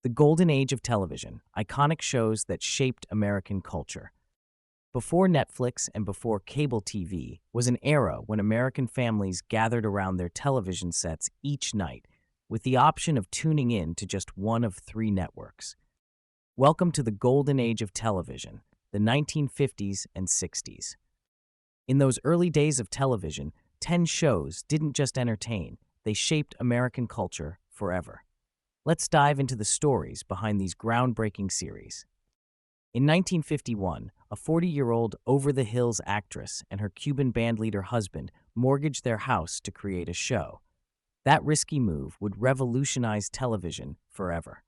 The golden age of television, iconic shows that shaped American culture. Before Netflix and before cable TV was an era when American families gathered around their television sets each night, with the option of tuning in to just one of three networks. Welcome to the golden age of television, the 1950s and 60s. In those early days of television, 10 shows didn't just entertain, they shaped American culture forever. Let's dive into the stories behind these groundbreaking series. In 1951, a 40-year-old over-the-hills actress and her Cuban bandleader husband mortgaged their house to create a show. That risky move would revolutionize television forever.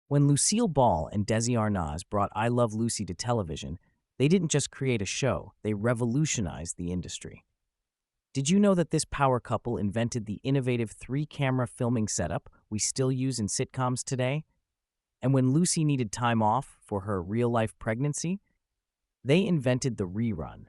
When Lucille Ball and Desi Arnaz brought I Love Lucy to television, they didn't just create a show, they revolutionized the industry. Did you know that this power couple invented the innovative 3-camera filming setup we still use in sitcoms today? And when Lucy needed time off for her real-life pregnancy, they invented the rerun.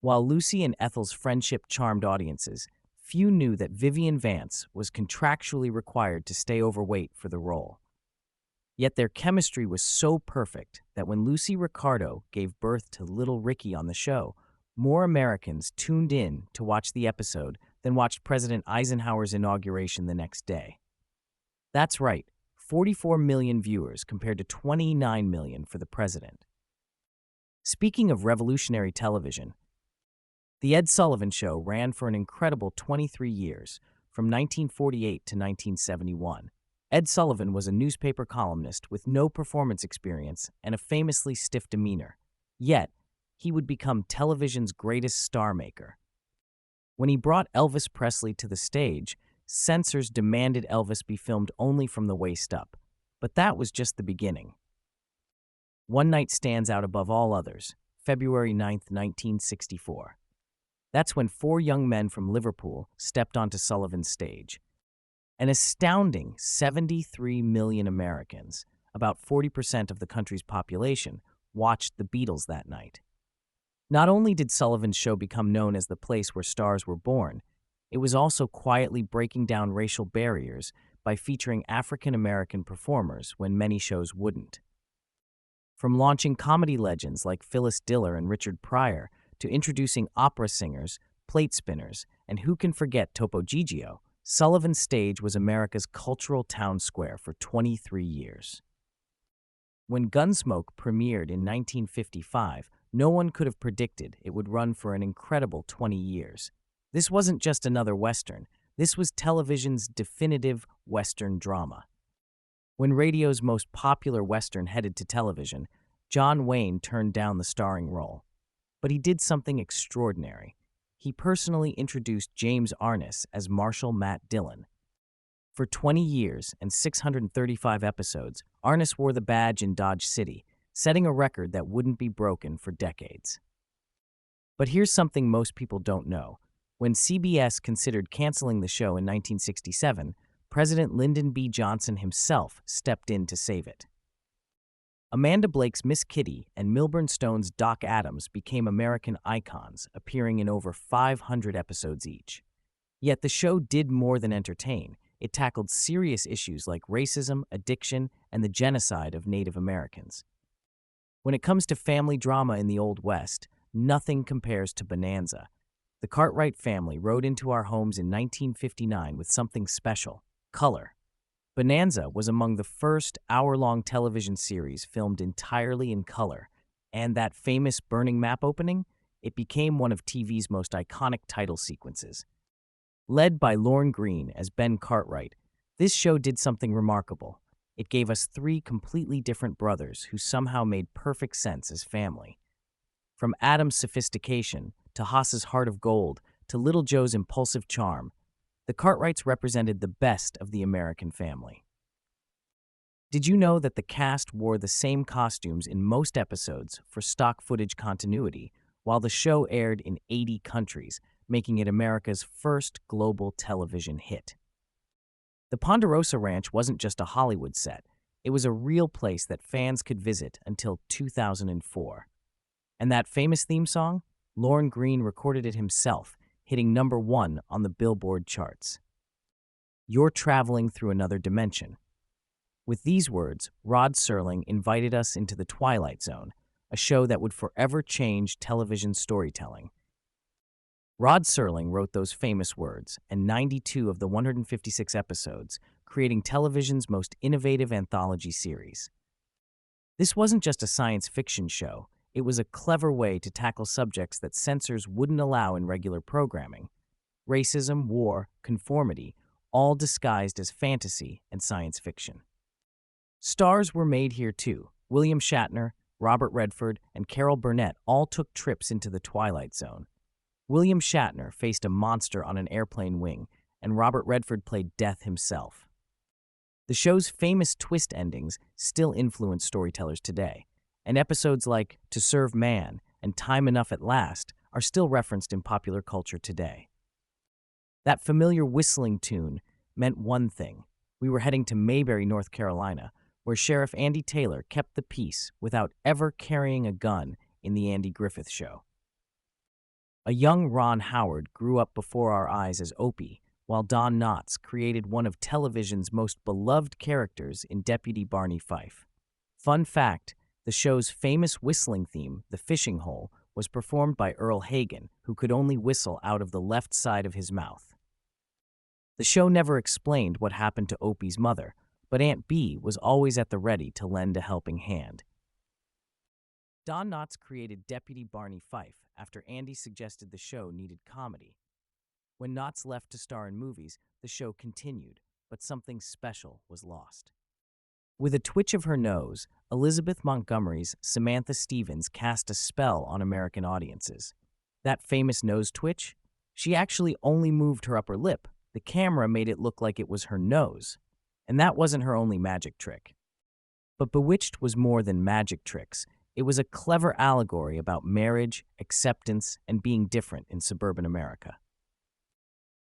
While Lucy and Ethel's friendship charmed audiences, few knew that Vivian Vance was contractually required to stay overweight for the role. Yet their chemistry was so perfect that when Lucy Ricardo gave birth to little Ricky on the show, more Americans tuned in to watch the episode than watched President Eisenhower's inauguration the next day. That's right, 44 million viewers compared to 29 million for the president. Speaking of revolutionary television, the Ed Sullivan Show ran for an incredible 23 years, from 1948 to 1971. Ed Sullivan was a newspaper columnist with no performance experience and a famously stiff demeanor. Yet, he would become television's greatest star maker. When he brought Elvis Presley to the stage, censors demanded Elvis be filmed only from the waist up. But that was just the beginning. One night stands out above all others, February 9, 1964. That's when 4 young men from Liverpool stepped onto Sullivan's stage. An astounding 73 million Americans, about 40% of the country's population, watched the Beatles that night. Not only did Sullivan's show become known as the place where stars were born, it was also quietly breaking down racial barriers by featuring African American performers when many shows wouldn't. From launching comedy legends like Phyllis Diller and Richard Pryor to introducing opera singers, plate spinners, and who can forget Topo Gigio, Sullivan's stage was America's cultural town square for 23 years. When Gunsmoke premiered in 1955, no one could have predicted it would run for an incredible 20 years. This wasn't just another Western, this was television's definitive Western drama. When radio's most popular Western headed to television, John Wayne turned down the starring role. But he did something extraordinary. He personally introduced James Arness as Marshal Matt Dillon. For 20 years and 635 episodes, Arness wore the badge in Dodge City, setting a record that wouldn't be broken for decades. But here's something most people don't know. When CBS considered canceling the show in 1967, President Lyndon B. Johnson himself stepped in to save it. Amanda Blake's Miss Kitty and Milburn Stone's Doc Adams became American icons, appearing in over 500 episodes each. Yet the show did more than entertain. It tackled serious issues like racism, addiction, and the genocide of Native Americans. When it comes to family drama in the Old West, nothing compares to Bonanza. The Cartwright family rode into our homes in 1959 with something special: color. Bonanza was among the first hour-long television series filmed entirely in color, and that famous burning map opening? It became one of TV's most iconic title sequences. Led by Lorne Greene as Ben Cartwright, this show did something remarkable. It gave us 3 completely different brothers who somehow made perfect sense as family. From Adam's sophistication to Haas's heart of gold to Little Joe's impulsive charm, the Cartwrights represented the best of the American family. Did you know that the cast wore the same costumes in most episodes for stock footage continuity, while the show aired in 80 countries, making it America's first global television hit? The Ponderosa Ranch wasn't just a Hollywood set. It was a real place that fans could visit until 2004. And that famous theme song? Lorne Greene recorded it himself, hitting #1 on the Billboard charts. You're traveling through another dimension. With these words, Rod Serling invited us into the Twilight Zone, a show that would forever change television storytelling. Rod Serling wrote those famous words, and 92 of the 156 episodes, creating television's most innovative anthology series. This wasn't just a science fiction show, it was a clever way to tackle subjects that censors wouldn't allow in regular programming. Racism, war, conformity, all disguised as fantasy and science fiction. Stars were made here too. William Shatner, Robert Redford, and Carol Burnett all took trips into the Twilight Zone. William Shatner faced a monster on an airplane wing, and Robert Redford played Death himself. The show's famous twist endings still influence storytellers today, and episodes like To Serve Man and Time Enough at Last are still referenced in popular culture today. That familiar whistling tune meant one thing. We were heading to Mayberry, North Carolina, where Sheriff Andy Taylor kept the peace without ever carrying a gun in The Andy Griffith Show. A young Ron Howard grew up before our eyes as Opie, while Don Knotts created one of television's most beloved characters in Deputy Barney Fife. Fun fact, the show's famous whistling theme, The Fishing Hole, was performed by Earl Hagen, who could only whistle out of the left side of his mouth. The show never explained what happened to Opie's mother, but Aunt Bee was always at the ready to lend a helping hand. Don Knotts created Deputy Barney Fife after Andy suggested the show needed comedy. When Knotts left to star in movies, the show continued, but something special was lost. With a twitch of her nose, Elizabeth Montgomery's Samantha Stevens cast a spell on American audiences. That famous nose twitch? She actually only moved her upper lip. The camera made it look like it was her nose. And that wasn't her only magic trick. But Bewitched was more than magic tricks. It was a clever allegory about marriage, acceptance, and being different in suburban America.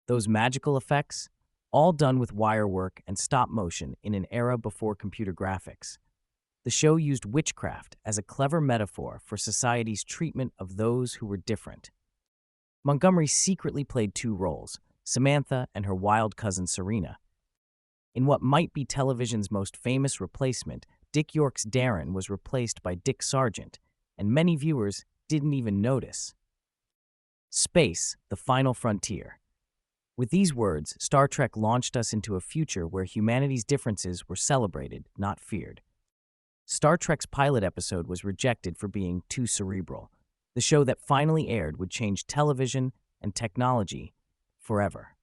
Those magical effects, all done with wire work and stop motion in an era before computer graphics. The show used witchcraft as a clever metaphor for society's treatment of those who were different. Montgomery secretly played two roles, Samantha and her wild cousin Serena. In what might be television's most famous replacement, Dick York's Darren was replaced by Dick Sargent, and many viewers didn't even notice. Space, the final frontier. With these words, Star Trek launched us into a future where humanity's differences were celebrated, not feared. Star Trek's pilot episode was rejected for being too cerebral. The show that finally aired would change television and technology forever.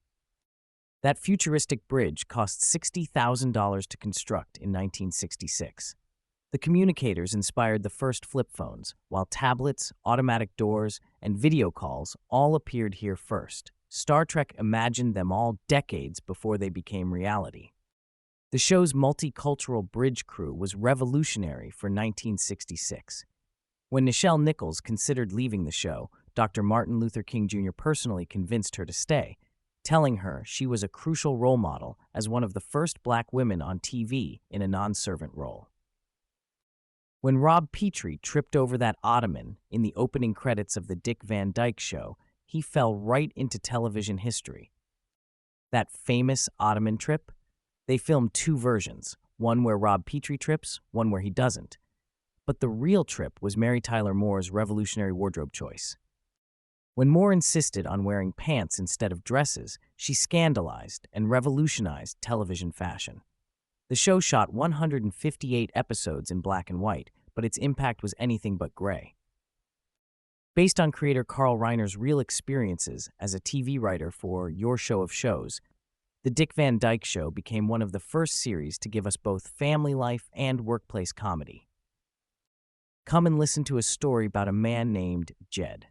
That futuristic bridge cost $60,000 to construct in 1966. The communicators inspired the first flip phones, while tablets, automatic doors, and video calls all appeared here first. Star Trek imagined them all decades before they became reality. The show's multicultural bridge crew was revolutionary for 1966. When Nichelle Nichols considered leaving the show, Dr. Martin Luther King Jr. personally convinced her to stay, telling her she was a crucial role model as one of the first black women on TV in a non-servant role. When Rob Petrie tripped over that ottoman in the opening credits of the Dick Van Dyke Show, he fell right into television history. That famous ottoman trip? They filmed two versions, one where Rob Petrie trips, one where he doesn't. But the real trip was Mary Tyler Moore's revolutionary wardrobe choice. When Moore insisted on wearing pants instead of dresses, she scandalized and revolutionized television fashion. The show shot 158 episodes in black and white, but its impact was anything but gray. Based on creator Carl Reiner's real experiences as a TV writer for Your Show of Shows, the Dick Van Dyke Show became one of the first series to give us both family life and workplace comedy. Come and listen to a story about a man named Jed.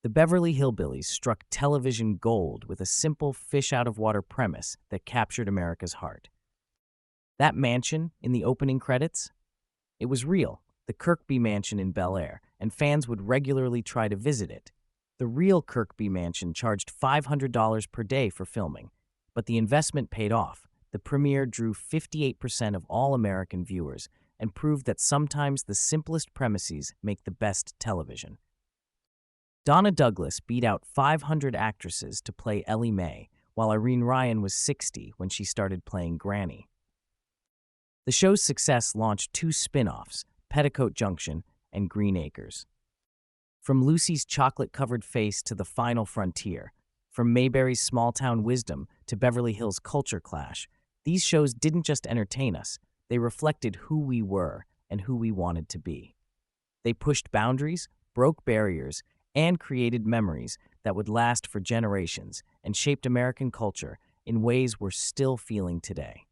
The Beverly Hillbillies struck television gold with a simple fish-out-of-water premise that captured America's heart. That mansion in the opening credits? It was real, the Kirkby Mansion in Bel Air, and fans would regularly try to visit it. The real Kirkby Mansion charged $500 per day for filming, but the investment paid off. The premiere drew 58% of all American viewers and proved that sometimes the simplest premises make the best television. Donna Douglas beat out 500 actresses to play Ellie Mae, while Irene Ryan was 60 when she started playing Granny. The show's success launched two spin-offs, Petticoat Junction and Green Acres. From Lucy's chocolate-covered face to The Final Frontier, from Mayberry's small-town wisdom to Beverly Hills culture clash, these shows didn't just entertain us, they reflected who we were and who we wanted to be. They pushed boundaries, broke barriers, and created memories that would last for generations and shaped American culture in ways we're still feeling today.